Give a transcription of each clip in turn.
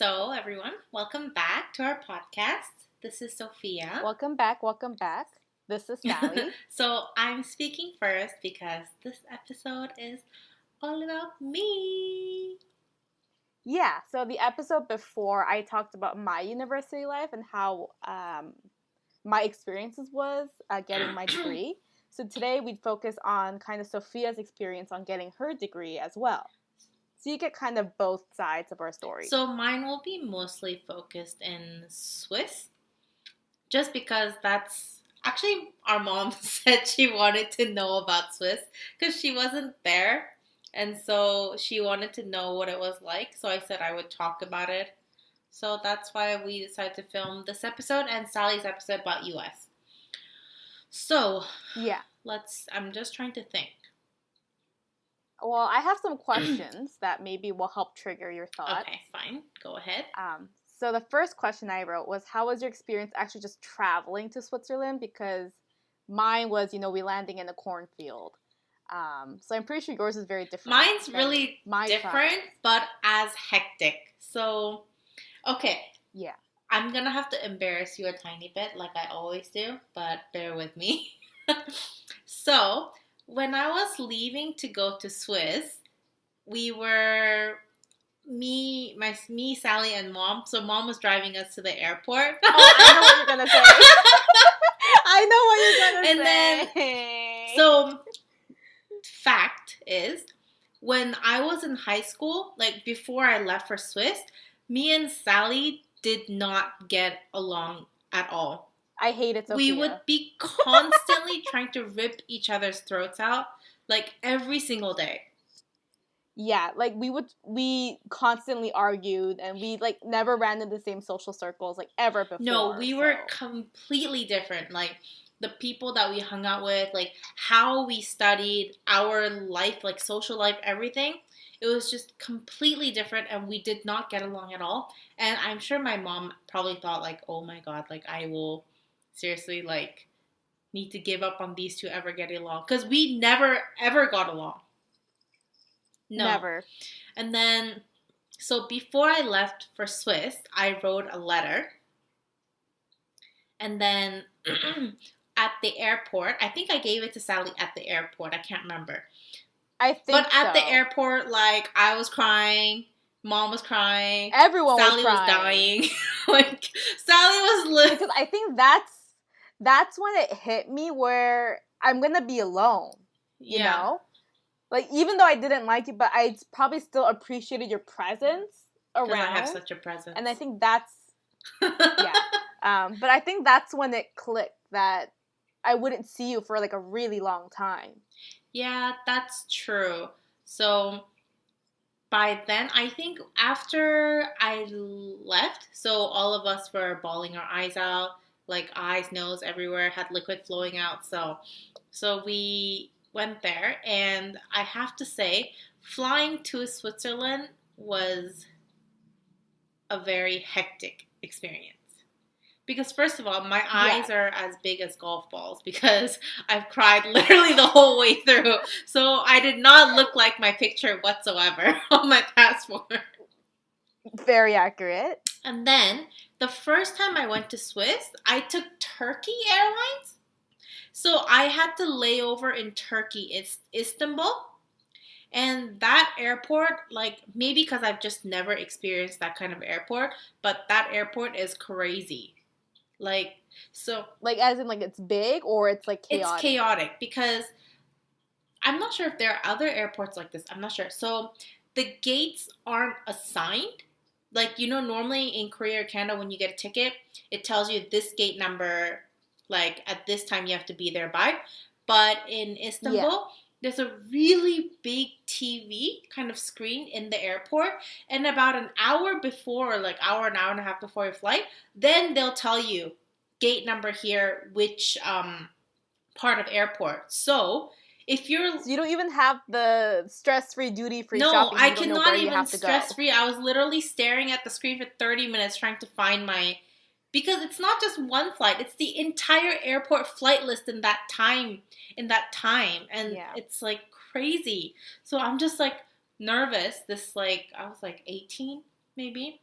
So, everyone, welcome back to our podcast. This is Sophia. Welcome back. This is Sally. So, I'm speaking first because this episode is all about me. Yeah, so the episode before I talked about my university life and how my experiences was getting my degree. So today we'd focus on kind of Sophia's experience on getting her degree as well. So you get kind of both sides of our story. So, mine will be mostly focused in Swiss, just because that's actually our mom said she wanted to know about Swiss because she wasn't there. And so she wanted to know what it was like. So I said I would talk about it. So that's why we decided to film this episode and Sally's episode about US. So, yeah. I'm just trying to think. Well, I have some questions that maybe will help trigger your thoughts. Okay, fine. Go ahead. So the first question I wrote was, how was your experience actually just traveling to Switzerland? Because mine was, we landing in a cornfield. So I'm pretty sure yours is very different. Mine's really different, but as hectic. So, okay. Yeah. I'm going to have to embarrass you a tiny bit like I always do, but bear with me. So, when I was leaving to go to Swiss, we were me, Sally, and Mom. So Mom was driving us to the airport. Oh, I know what you're gonna say. I know what you're gonna say. So, fact is, when I was in high school, like before I left for Swiss, me and Sally did not get along at all. I hated Sophia. We would be constantly trying to rip each other's throats out, like every single day. Yeah, like we constantly argued and we like never ran in the same social circles like ever before. No, we were completely different. Like the people that we hung out with, like how we studied, our life, like social life, everything. It was just completely different and we did not get along at all. And I'm sure my mom probably thought like, oh my God, like I will seriously like need to give up on these two ever getting along. Because we never ever got along. No. Never. And then, so before I left for Swiss, I wrote a letter. And then at the airport, I think I gave it to Sally at the airport. I can't remember. I think But at the airport, like, I was crying. Mom was crying. Everyone Sally was dying. Like, Sally was because I think that's when it hit me where I'm going to be alone. You know? Like, even though I didn't like you, but I probably still appreciated your presence around. I have such a presence. And I think that's, yeah. But I think that's when it clicked that I wouldn't see you for, like, a really long time. Yeah, that's true. So, by then, I think after I left, so all of us were bawling our eyes out, like eyes, nose, everywhere, had liquid flowing out. So we went there, and I have to say, flying to Switzerland was a very hectic experience. Because first of all, my eyes are as big as golf balls because I've cried literally the whole way through. So I did not look like my picture whatsoever on my passport. Very accurate. And then the first time I went to Swiss, I took Turkey Airlines. So I had to lay over in Turkey. It's Istanbul. And that airport, like, maybe because I've just never experienced that kind of airport, but that airport is crazy. Like, so... Like, as in, like, it's big or it's, like, chaotic? It's chaotic because I'm not sure if there are other airports like this. I'm not sure. So, the gates aren't assigned. Like, normally in Korea or Canada, when you get a ticket, it tells you this gate number, like, at this time you have to be there by. But in Istanbul, there's a really big TV kind of screen in the airport. And about an hour before, like an hour and a half before your flight, then they'll tell you gate number here, which part of airport. So if you're... So you don't even have the stress-free, duty-free shopping. No, I cannot even stress-free. I was literally staring at the screen for 30 minutes trying to find my... Because it's not just one flight. It's the entire airport flight list in that time. And it's like crazy. So I'm just like nervous. I was like 18 maybe.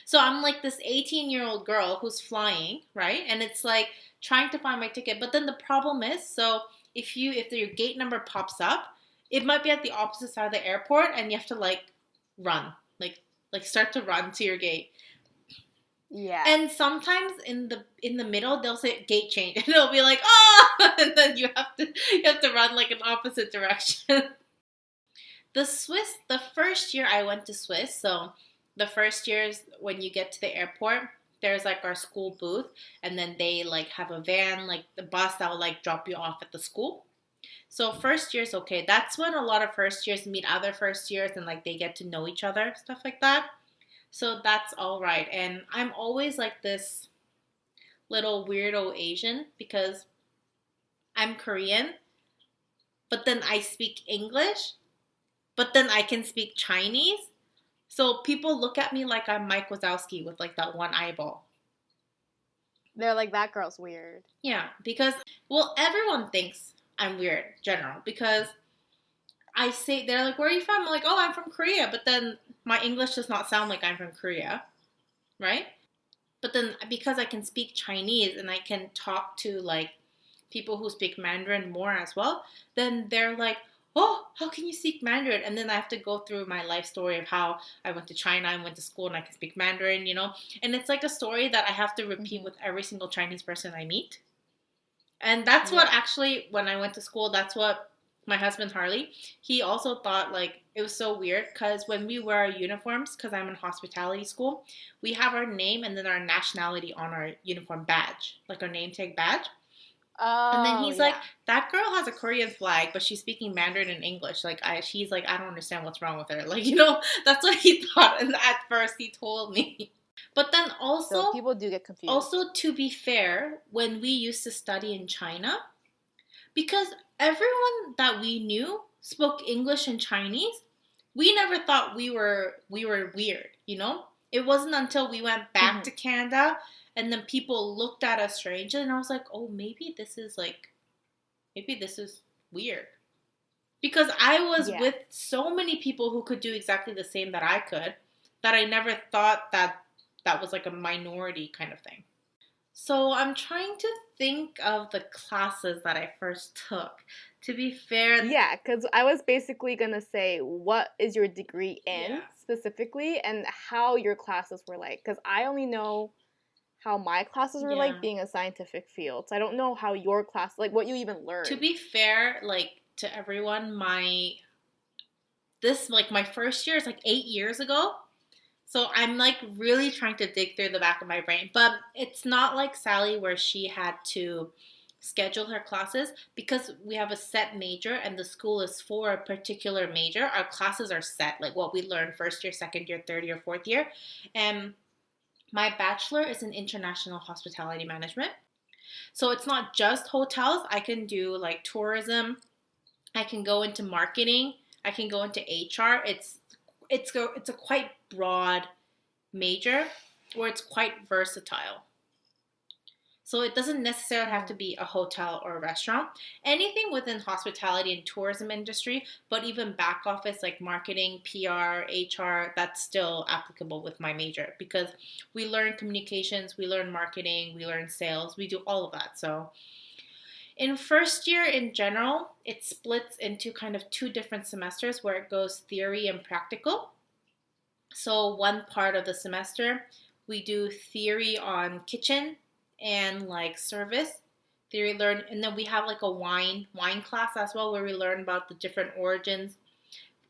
So I'm like this 18-year-old girl who's flying, right? And it's like trying to find my ticket. But then the problem is, so if your gate number pops up, it might be at the opposite side of the airport and you have to like run. Like start to run to your gate. Yeah. And sometimes in the middle they'll say gate change and it'll be like, "Oh!" and then you have to run like an opposite direction. The first year I went to Swiss, so the first year is when you get to the airport, there's like our school booth, and then they like have a van, like the bus that will like drop you off at the school. So first year's okay. That's when a lot of first years meet other first years and like they get to know each other, stuff like that. So that's all right. And I'm always like this little weirdo Asian because I'm Korean, but then I speak English, but then I can speak Chinese. So people look at me like I'm Mike Wazowski with like that one eyeball. They're like, that girl's weird. Yeah, because, well, everyone thinks I'm weird, general, because I say, they're like, where are you from? I'm like, oh, I'm from Korea. But then my English does not sound like I'm from Korea, right? But then because I can speak Chinese and I can talk to like people who speak Mandarin more as well, then they're like, oh, how can you speak Mandarin? And then I have to go through my life story of how I went to China and went to school and I can speak Mandarin, you know? And it's like a story that I have to repeat with every single Chinese person I meet. And that's what actually, when I went to school, that's what my husband Harley, he also thought like it was so weird because when we wear our uniforms, because I'm in hospitality school, we have our name and then our nationality on our uniform badge, like our name tag badge. Oh, And then he's like, that girl has a Korean flag, but she's speaking Mandarin and English. Like, she's like, I don't understand what's wrong with her. Like, you know, that's what he thought. And at first he told me. But then also, so people do get confused. Also, to be fair, when we used to study in China, because everyone that we knew spoke English and Chinese, we never thought we were weird, you know? It wasn't until we went back to Canada and then people looked at us strangely and I was like, "Oh, maybe this is weird." Because I was with so many people who could do exactly the same that I could, that I never thought that was like a minority kind of thing. So I'm trying to think of the classes that I first took. To be fair... Yeah, because I was basically going to say, what is your degree in specifically and how your classes were like? Because I only know how my classes were like being a scientific field. So I don't know how your class, like what you even learned. To be fair, like to everyone, my first year is like 8 years ago. So I'm like really trying to dig through the back of my brain. But it's not like Sally where she had to schedule her classes because we have a set major and the school is for a particular major. Our classes are set, like what we learn first year, second year, third year, fourth year. And my bachelor is in international hospitality management. So it's not just hotels. I can do like tourism. I can go into marketing. I can go into HR. It's a quite broad major where it's quite versatile. So it doesn't necessarily have to be a hotel or a restaurant. Anything within hospitality and tourism industry, but even back office like marketing, PR, HR, that's still applicable with my major because we learn communications, we learn marketing, we learn sales, we do all of that. So in first year in general, it splits into kind of 2 different semesters where it goes theory and practical. So one part of the semester, we do theory on kitchen and like service theory learn, and then we have like a wine class as well where we learn about the different origins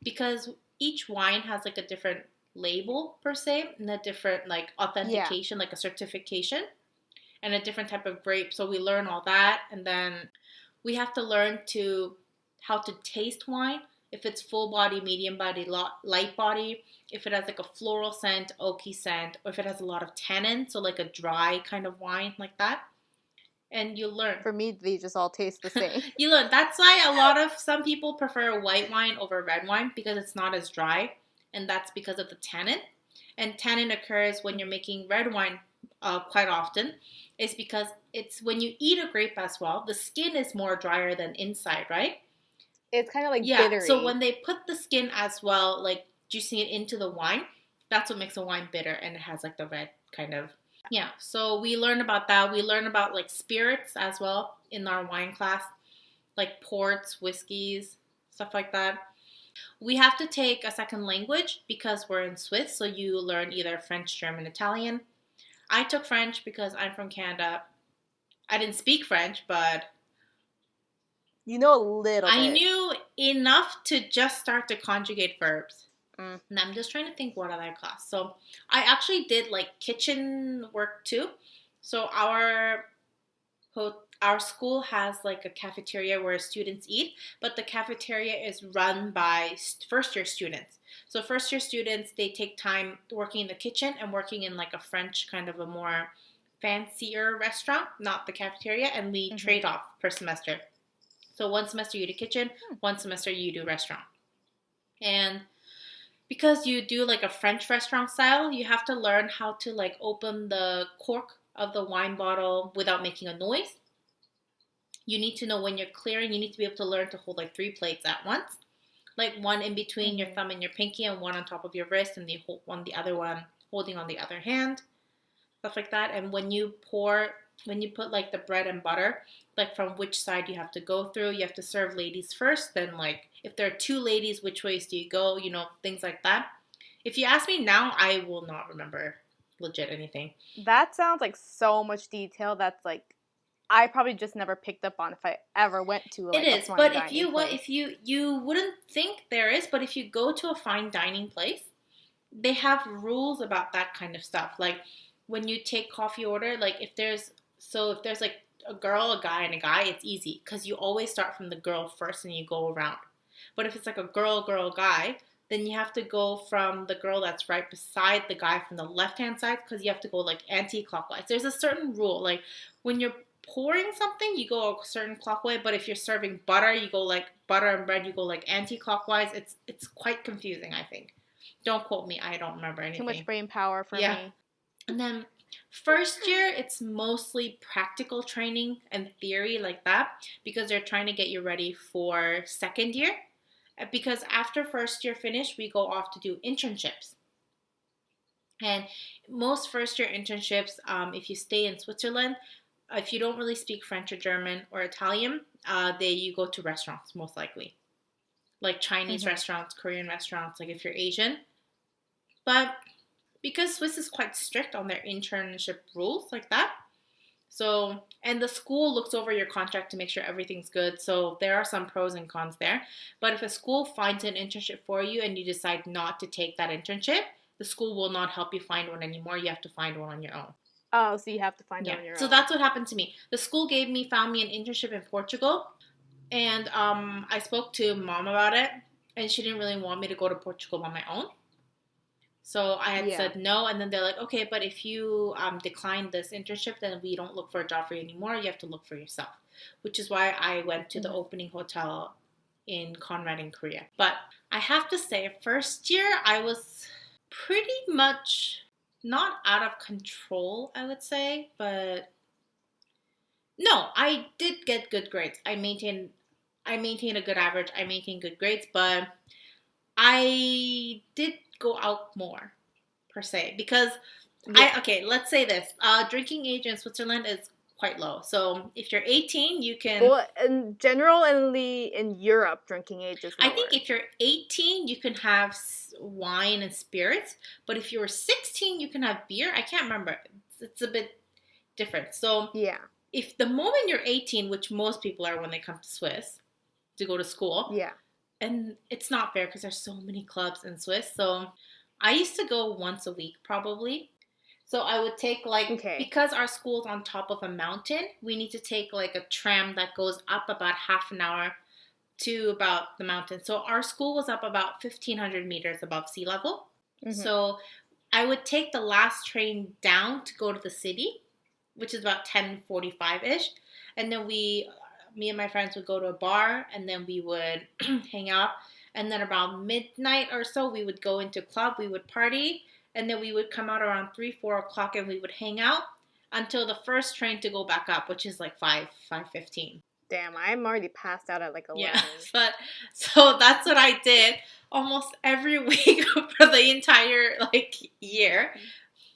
because each wine has like a different label per se and a different like authentication, like a certification and a different type of grape. So we learn all that, and then we have to learn how to taste wine, if it's full body, medium body, light body, if it has like a floral scent, oaky scent, or if it has a lot of tannin, so like a dry kind of wine like that. And you learn. For me, they just all taste the same. You learn. That's why some people prefer white wine over red wine because it's not as dry, and that's because of the tannin. And tannin occurs when you're making red wine quite often. It's because it's when you eat a grape as well, the skin is more drier than inside, right? It's kind of like bittery. So when they put the skin as well, like juicing it into the wine, That's what makes a wine bitter, and it has like the red kind of. Yeah, so we learn about that. We learn about like spirits as well in our wine class, like ports, whiskeys, stuff like that. We have to take a second language because we're in Swiss, so you learn either French, German, Italian. I took French because I'm from Canada. I didn't speak French, but You know a little I bit. knew enough to just start to conjugate verbs. Mm. And I'm just trying to think what other class. So I actually did like kitchen work too. So our school has like a cafeteria where students eat, but the cafeteria is run by first year students. So first year students, they take time working in the kitchen and working in like a French kind of a more fancier restaurant, not the cafeteria, and we trade off per semester. So one semester you do kitchen, one semester you do restaurant. And because you do like a French restaurant style, you have to learn how to like open the cork of the wine bottle without making a noise. You need to know when you're clearing. You need to be able to learn to hold like 3 plates at once, like one in between your thumb and your pinky, and one on top of your wrist, and the other one holding on the other hand, stuff like that. And when you put like the bread and butter, like from which side you have to go through. You have to serve ladies first. Then like if there are 2 ladies, which ways do you go? You know, things like that. If you ask me now, I will not remember legit anything. That sounds like so much detail. That's like I probably just never picked up on if I ever went to like it is, a fine but dining place. if you wouldn't think there is, but if you go to a fine dining place, they have rules about that kind of stuff. Like when you take coffee order, like if there's like a girl, a guy, and a guy, it's easy because you always start from the girl first and you go around. But if it's like a girl, guy, then you have to go from the girl that's right beside the guy from the left hand side because you have to go like anti-clockwise. There's a certain rule. Like when you're pouring something, you go a certain clockwise, but if you're serving butter, you go like butter and bread, you go like anti-clockwise. It's quite confusing, I think. Don't quote me, I don't remember anything. Too much brain power for me. And then first year, it's mostly practical training and theory like that because they're trying to get you ready for second year. Because after first year finish, we go off to do internships. And most first year internships, if you stay in Switzerland, if you don't really speak French or German or Italian, you go to restaurants most likely, like Chinese restaurants, Korean restaurants, like if you're Asian. But because Swiss is quite strict on their internship rules like that, so, and the school looks over your contract to make sure everything's good. So there are some pros and cons there. But if a school finds an internship for you and you decide not to take that internship, the school will not help you find one anymore. You have to find one on your own. Oh, so you have to find it on your own. So that's what happened to me. The school found me an internship in Portugal. And I spoke to mom about it. And she didn't really want me to go to Portugal on my own. So I had said no, and then they're like, okay, but if you decline this internship, then we don't look for a job for you anymore. You have to look for yourself, which is why I went to the opening hotel in Conrad in Korea. But I have to say, first year, I was pretty much not out of control, I would say, but no, I did get good grades. I maintained a good average. I maintained good grades, but I did go out more per se because let's say this, drinking age in Switzerland is quite low. So if you're 18, you can, well, in generally in Europe, drinking age is lower. I think if you're 18, you can have wine and spirits, but if you're 16, you can have beer. I can't remember, it's a bit different. So if the moment you're 18, which most people are when they come to Swiss to go to school, and it's not fair because there's so many clubs in Swiss. So I used to go once a week probably. So I would take because our school's on top of a mountain, we need to take like a tram that goes up about half an hour to about the mountain. So our school was up about 1,500 meters above sea level. So I would take the last train down to go to the city, which is about 10:45-ish. And then me and my friends would go to a bar, and then we would hang out. And then around midnight or so, we would go into a club, we would party, and then we would come out around 3-4 o'clock, and we would hang out until the first train to go back up, which is like 5:15. Damn, I'm already passed out at like 11. Yeah, but so that's what I did. almost every week for the entire like year.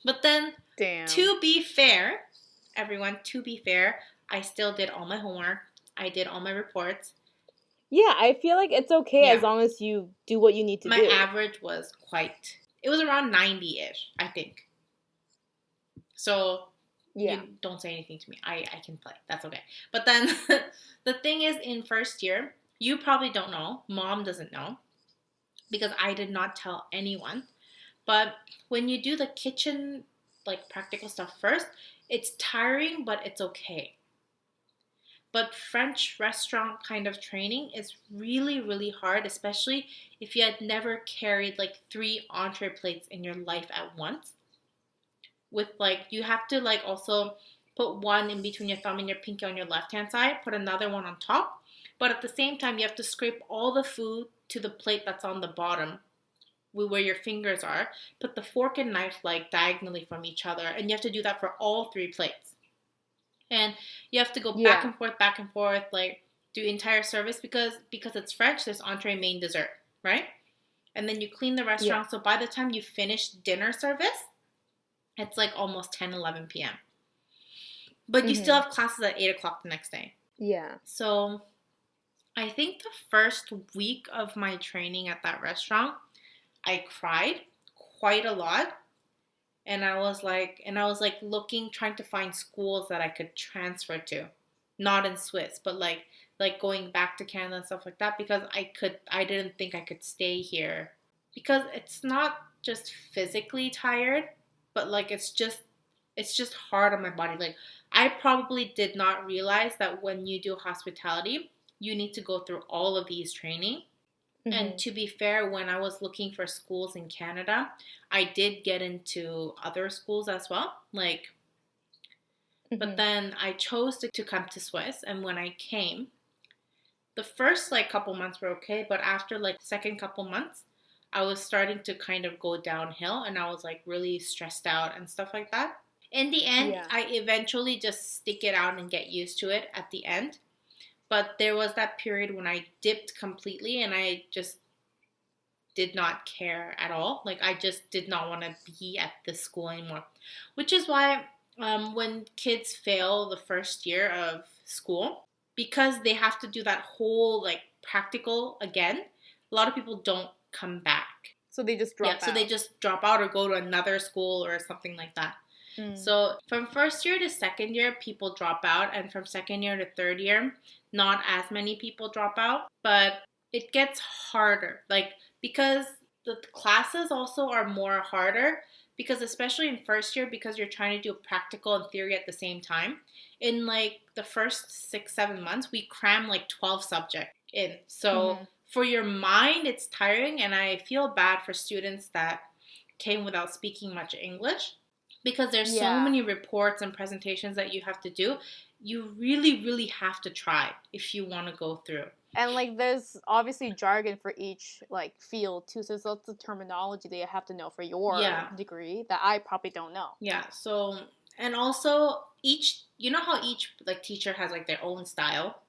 But then, Damn. to be fair, everyone, to be fair, I still did all my homework. I did all my reports. Yeah, I feel like it's okay as long as you do what you need to do. My average was it was around 90-ish, I think. So, you don't say anything to me. I can play. That's okay. But then, the thing is, in first year, you probably don't know. Mom doesn't know. Because I did not tell anyone. But when you do the kitchen, like, practical stuff first, it's tiring, but it's okay. But French restaurant kind of training is really, really hard, especially if you had never carried like 3 entree plates in your life at once. With like, you have to like also put one in between your thumb and your pinky on your left hand side, put another one on top. But at the same time, you have to scrape all the food to the plate that's on the bottom where your fingers are. Put the fork and knife like diagonally from each other. And you have to do that for all 3 plates. And you have to go back and forth, like do entire service because it's French. There's entree, main, dessert, right? And then you clean the restaurant. So by the time you finish dinner service, it's like almost 10, 11 p.m. But you still have classes at 8 o'clock the next day. Yeah. So I think the first week of my training at that restaurant, I cried quite a lot. And I was like looking, trying to find schools that I could transfer to. Not in Swiss, but like going back to Canada and stuff like that because I didn't think I could stay here. Because it's not just physically tired, but like it's just hard on my body. Like I probably did not realize that when you do hospitality, you need to go through all of these training. And to be fair, when I was looking for schools in Canada, I did get into other schools as well. Like, but then I chose to come to Swiss. And when I came, the first like couple months were okay. But after like the second couple months, I was starting to kind of go downhill. And I was like really stressed out and stuff like that. In the end, I eventually just stick it out and get used to it at the end. But there was that period when I dipped completely and I just did not care at all. Like, I just did not want to be at this school anymore. Which is why when kids fail the first year of school, because they have to do that whole, like, practical again, a lot of people don't come back. So they just drop out. So they just drop out or go to another school or something like that. So from first year to second year, people drop out. And from second year to third year, not as many people drop out. But it gets harder. Like, because the classes also are more harder. Because especially in first year, because you're trying to do practical and theory at the same time. In like the first 6-7 months, we cram like 12 subjects in. So for your mind, it's tiring. And I feel bad for students that came without speaking much English. Because there's so many reports and presentations that you have to do. You really, really have to try if you want to go through. And, like, there's obviously jargon for each, like, field, too. So there's lots of terminology that you have to know for your degree that I probably don't know. Yeah, so, and also, you know how each, like, teacher has, like, their own style?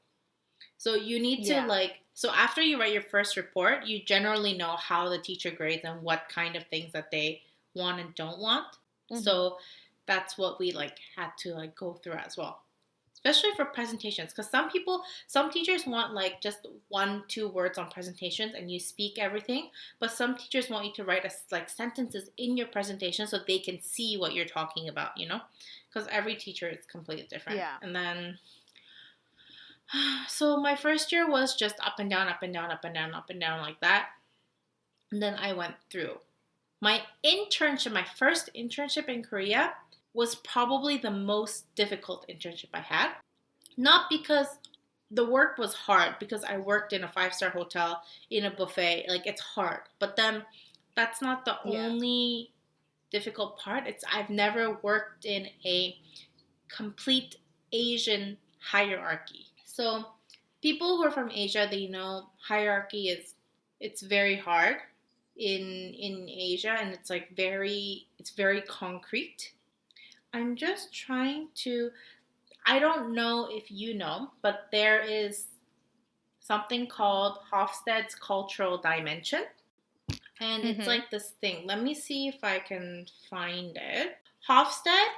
So you need to, like, so after you write your first report, you generally know how the teacher grades and what kind of things that they want and don't want. So that's what we like had to like go through as well, especially for presentations. Because some teachers want like just 1-2 words on presentations and you speak everything. But some teachers want you to write like sentences in your presentation so they can see what you're talking about, you know? Because every teacher is completely different. Yeah. And then, so my first year was just up and down, up and down, up and down, up and down like that. And then I went through. My first internship in Korea was probably the most difficult internship I had. Not because the work was hard, because I worked in a 5-star hotel in a buffet. Like, it's hard. But then that's not the only difficult part. I've never worked in a complete Asian hierarchy. So people who are from Asia, they know hierarchy it's very hard in Asia, and it's like it's very concrete. I'm just trying to, I don't know if you know, but there is something called Hofstede's cultural dimension. And it's Mm-hmm. like this thing. Let me see if I can find it. Hofstede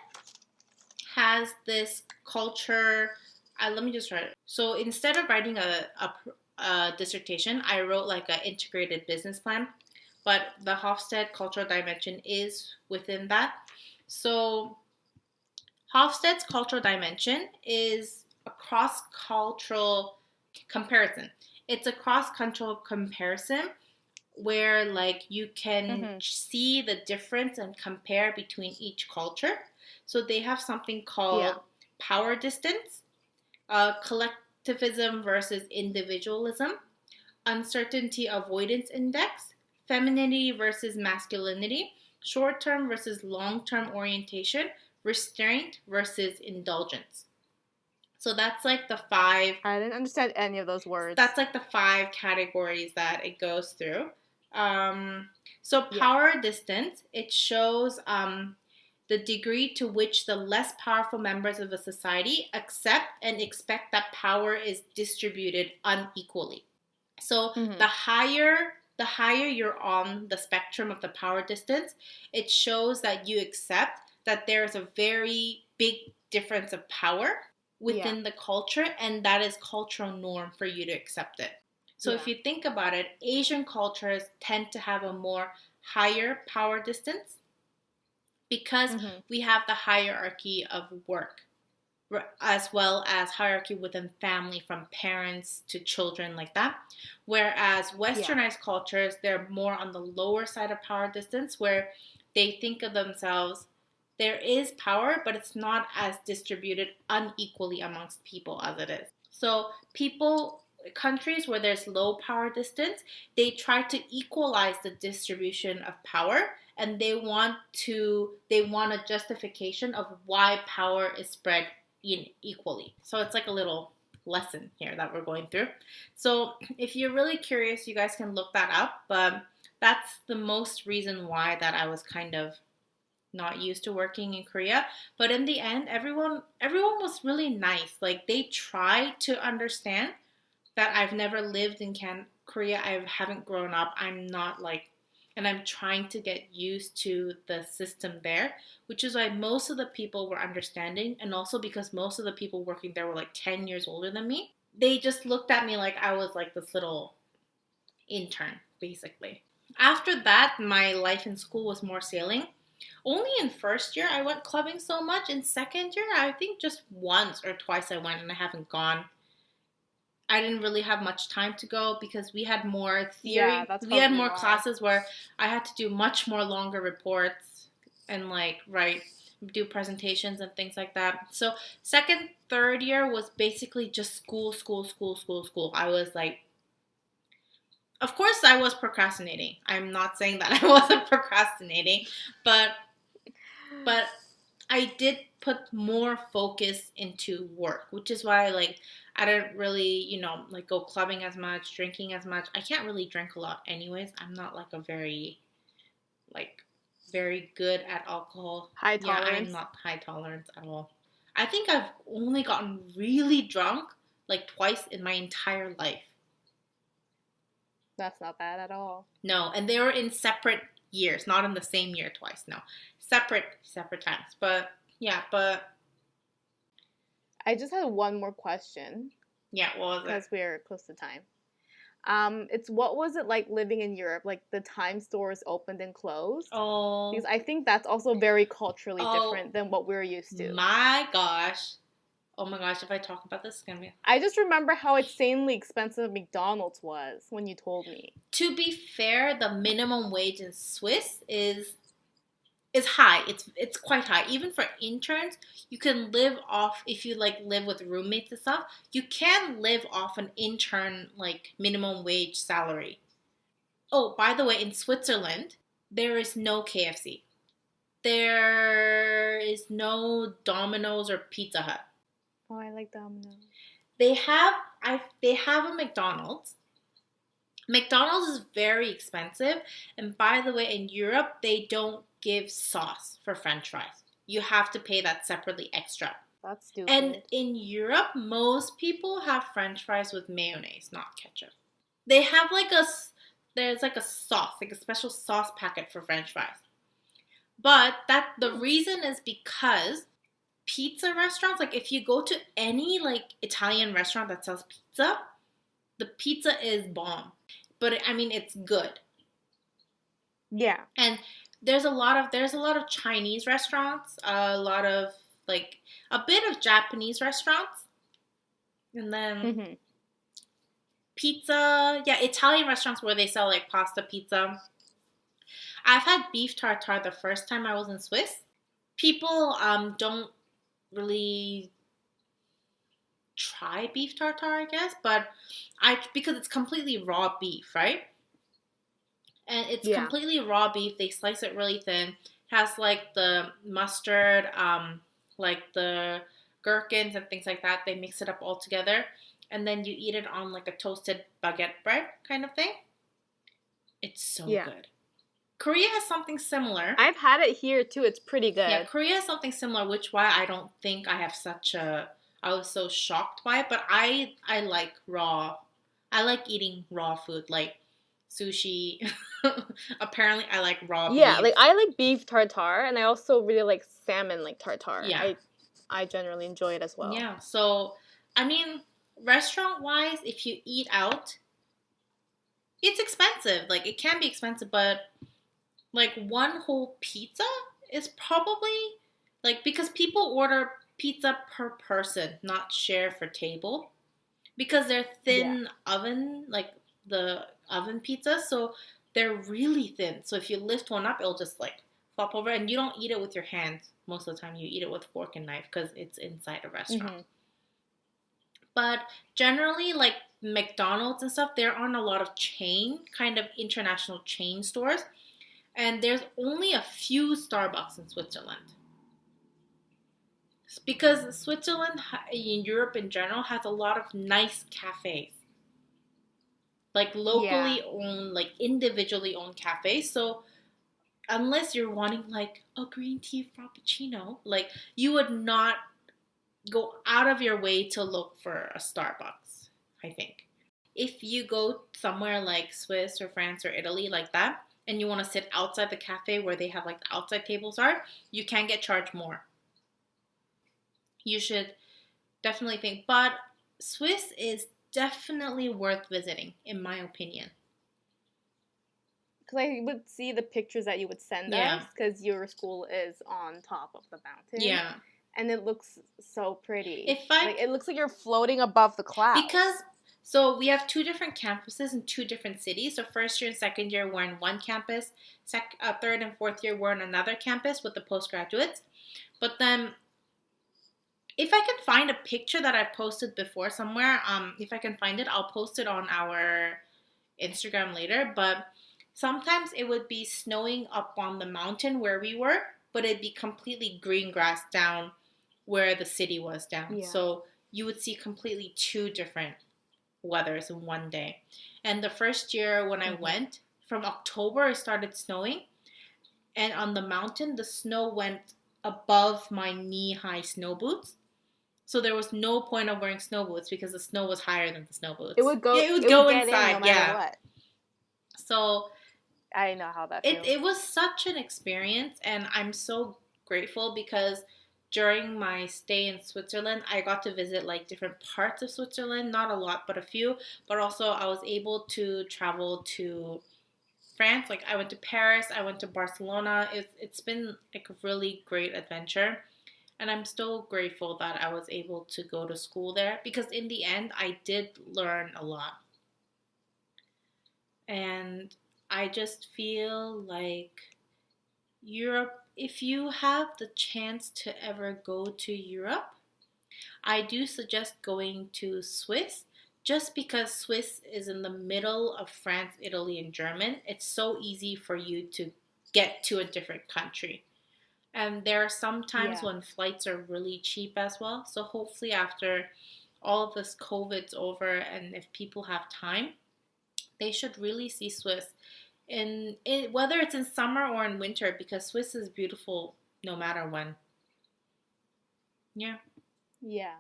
has this culture. Let me just write it. So instead of writing a dissertation, I wrote like an integrated business plan. But the Hofstede cultural dimension is within that. So Hofstede's cultural dimension is a cross-cultural comparison. It's a cross-cultural comparison where like you can Mm-hmm. see the difference and compare between each culture. So they have something Yeah. called power distance, collectivism versus individualism, uncertainty avoidance index, femininity versus masculinity, short term versus long term orientation, restraint versus indulgence. So I didn't understand any of those words. that's like the five categories that it goes through. Um, so Yeah. power distance, it shows the degree to which the less powerful members of a society accept and expect that power is distributed unequally. So Mm-hmm. the higher you're on the spectrum of the power distance, it shows that you accept that there's a very big difference of power Yeah. within the culture, and that is cultural norm for you to accept it. So if Yeah. you think about it, Asian cultures tend to have a more higher power distance because Mm-hmm. we have the hierarchy of work as well as hierarchy within family from parents to children like that. Whereas Yeah. westernized cultures, they're more on the lower side of power distance where they think of themselves, there is power, but it's not as distributed unequally amongst people as it is. So countries where there's low power distance, they try to equalize the distribution of power, and they want a justification of why power is spread equally. So it's like a little lesson here that we're going through. So if you're really curious, you guys can look that up. But that's the most reason why that I was kind of not used to working in Korea. But in the end, everyone was really nice. Like they tried to understand that I've never lived in Korea. I haven't grown up. I'm not like, and I'm trying to get used to the system there, which is why most of the people were understanding. And also because most of the people working there were like 10 years older than me. They just looked at me like I was like this little intern, basically. After that, my life in school was more sailing. Only in first year I went clubbing so much. In second year, I think just once or twice I went and I haven't gone. I didn't really have much time to go because we had more Yeah, theory. that's We had probably more why. classes where I had to do much more longer reports and like do presentations and things like that. So second, third year was basically just school, school, school, school, school. I was like, of course, I was procrastinating. I'm not saying that I wasn't procrastinating, but but I did put more focus into work, which is why like I don't really, like go clubbing as much, drinking as much. I can't really drink a lot anyways. I'm not like a like very good at alcohol. High Yeah, I'm tolerance. not high tolerance at all. I think I've only gotten really drunk like twice in my entire life. That's not bad at all. No, and they were in separate years, not in the same year twice. No. Separate times. But yeah, but I just had one more question yeah, what was it? because we're close to time. It's what was it like living in Europe? Like the time stores opened and closed? Because Oh, I think that's also very culturally oh different than what we're used to. my gosh. Oh my gosh, if I talk about this, it's gonna be. I just remember how insanely expensive McDonald's was when you told me. To be fair, the minimum wage in Swiss is high. It's quite high. Even for interns, you can live off if you like live with roommates and stuff. You can live off an intern like minimum wage salary. Oh, by the way, in Switzerland, there is no KFC. There is no Domino's or Pizza Hut. Oh, I like Domino's. They have a McDonald's. McDonald's is very expensive, and by the way, in Europe they don't give sauce for French fries. You have to pay that separately extra. That's And stupid. in Europe, most people have French fries with mayonnaise, not ketchup. They have like a there's like a sauce, like a special sauce packet for French fries. But the reason is because pizza restaurants, like if you go to any like Italian restaurant that sells pizza, the pizza is bomb. But I mean, it's good. Yeah. And there's a lot of Chinese restaurants, a lot of like a bit of Japanese restaurants, and then pizza. Yeah, Italian restaurants where they sell like pasta pizza. I've had beef tartare the first time I was in Swiss. People don't really try beef tartare, I guess, but because it's completely raw beef, right? And it's completely raw beef. They slice it really thin. It has like the mustard, like the gherkins and things like that. They mix it up all together, and then you eat it on like a toasted baguette bread kind of thing. It's so good. Korea has something similar. I've had it here too. It's pretty good. Yeah, Korea has something similar, which why I don't think I have I was so shocked by it. But I like raw. I like eating raw food, like sushi. Apparently, I like raw beef. Yeah, like I like beef tartare, and I also really like salmon like tartare. Yeah. I generally enjoy it as well. Yeah, so, I mean, restaurant-wise, if you eat out, it's expensive. Like, it can be expensive, but, like, one whole pizza is probably, like, because people order pizza per person, not share for table. Because they're thin oven, like, the oven pizza, so they're really thin. So if you lift one up, it'll just, like, flop over, and you don't eat it with your hands most of the time. You eat it with fork and knife because it's inside a restaurant. But generally, like McDonald's and stuff, there aren't a lot of kind of international chain stores. And there's only a few Starbucks in Switzerland. Because Switzerland, in Europe in general, has a lot of nice cafes. Like locally owned, like individually owned cafes. So unless you're wanting like a green tea frappuccino, like you would not go out of your way to look for a Starbucks, I think. If you go somewhere like Swiss or France or Italy like that, and you want to sit outside the cafe where they have like the outside tables are, you can get charged more. You should definitely think. But Swiss is definitely worth visiting, in my opinion. Because I would see the pictures that you would send us, because your school is on top of the mountain. Yeah. And it looks so pretty. It looks like you're floating above the clouds. So we have two different campuses in two different cities. So first year and second year we're in one campus. Third and fourth year we're in another campus with the postgraduates. But then, if I can find a picture that I've posted before somewhere, if I can find it, I'll post it on our Instagram later. But sometimes it would be snowing up on the mountain where we were, but it'd be completely green grass down where the city was down. Yeah. So you would see completely two different weathers in one day. And the first year when I went, from October it started snowing. And on the mountain, the snow went above my knee-high snow boots. So there was no point of wearing snow boots because the snow was higher than the snow boots. It would go inside, no matter what. So I know how that feels. It was such an experience, and I'm so grateful because during my stay in Switzerland, I got to visit like different parts of Switzerland, not a lot, but a few. But also I was able to travel to France. Like I went to Paris, I went to Barcelona. It's been like a really great adventure. And I'm still grateful that I was able to go to school there because in the end, I did learn a lot. And I just feel like Europe, if you have the chance to ever go to Europe, I do suggest going to Swiss just because Swiss is in the middle of France, Italy, and Germany. It's so easy for you to get to a different country. And there are some times when flights are really cheap as well. So hopefully after all of this COVID's over and if people have time, they should really see Swiss. Whether it's in summer or in winter, because Swiss is beautiful no matter when. Yeah. Yeah.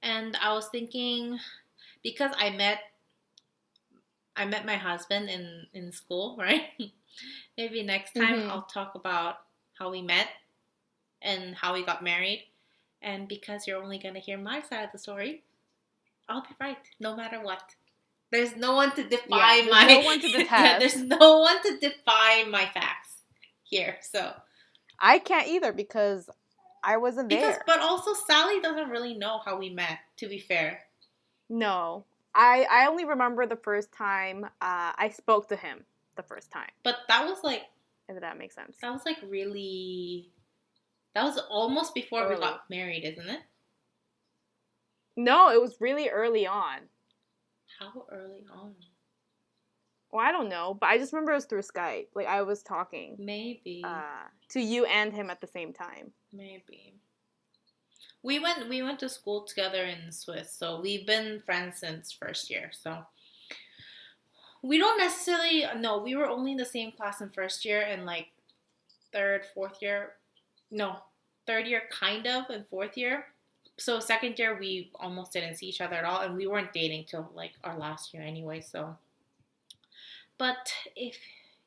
And I was thinking, because I met I met my husband in school, right? Maybe next time Mm-hmm. I'll talk about how we met and how we got married. And because you're only going to hear my side of the story, I'll be right, no matter what. There's no one to Yeah, defy there's my no one to yeah, there's detest. no one to defy my facts here. So I can't either because I wasn't because there. but also Sally doesn't really know how we met, to be fair. No. I only remember the first time I spoke to him the first time. But that was like If that makes sense. really that was almost before we Early. got married, isn't it? No, it was really early on. How early on? Well, I don't know, but I just remember it was through Skype. Like I was talking Maybe. to you and him at the same time. Maybe. We went to school together in Swiss, so we've been friends since first year. So we don't necessarily no, we were only in the same class in first year and like third, fourth year. No, third year kind of and fourth year. So second year we almost didn't see each other at all and we weren't dating till like our last year anyway, so but if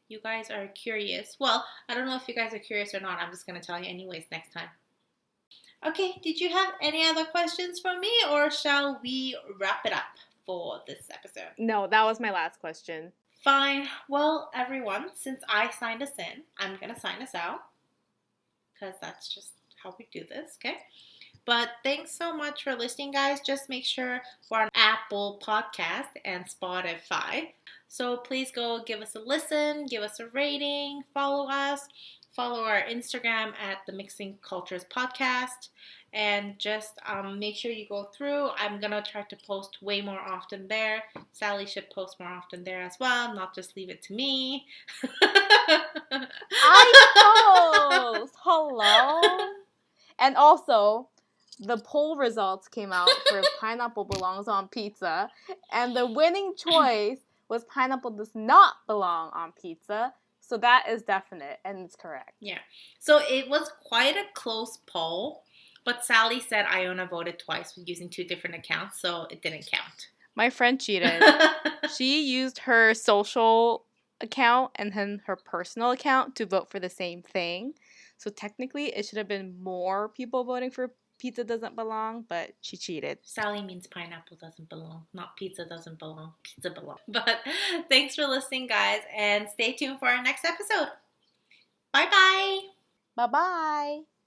you guys are curious, well, I don't know if you guys are curious or not. I'm just going to tell you anyways next time. Okay, did you have any other questions for me or shall we wrap it up for this episode? No, that was my last question. Fine. Well, everyone, since I signed us in, I'm going to sign us out because that's just how we do this, okay? But thanks so much for listening, guys. Just make sure we're on Apple Podcast and Spotify. So please go give us a listen, give us a rating, follow us, follow our Instagram at the Mixing Cultures Podcast, and just make sure you go through. I'm going to try to post way more often there. Sally should post more often there as well, not just leave it to me. I post! Hello? And also, the poll results came out for pineapple belongs on pizza, and the winning choice was pineapple does not belong on pizza. So that is definite, and it's correct. Yeah. So it was quite a close poll, but Sally said Iona voted twice using two different accounts, so it didn't count. My friend cheated. She used her social account and then her personal account to vote for the same thing. So technically, it should have been more people voting for pizza doesn't belong, but she cheated. Sally means pineapple doesn't belong, not pizza doesn't belong. Pizza belongs. But thanks for listening, guys, and stay tuned for our next episode. Bye-bye. Bye-bye.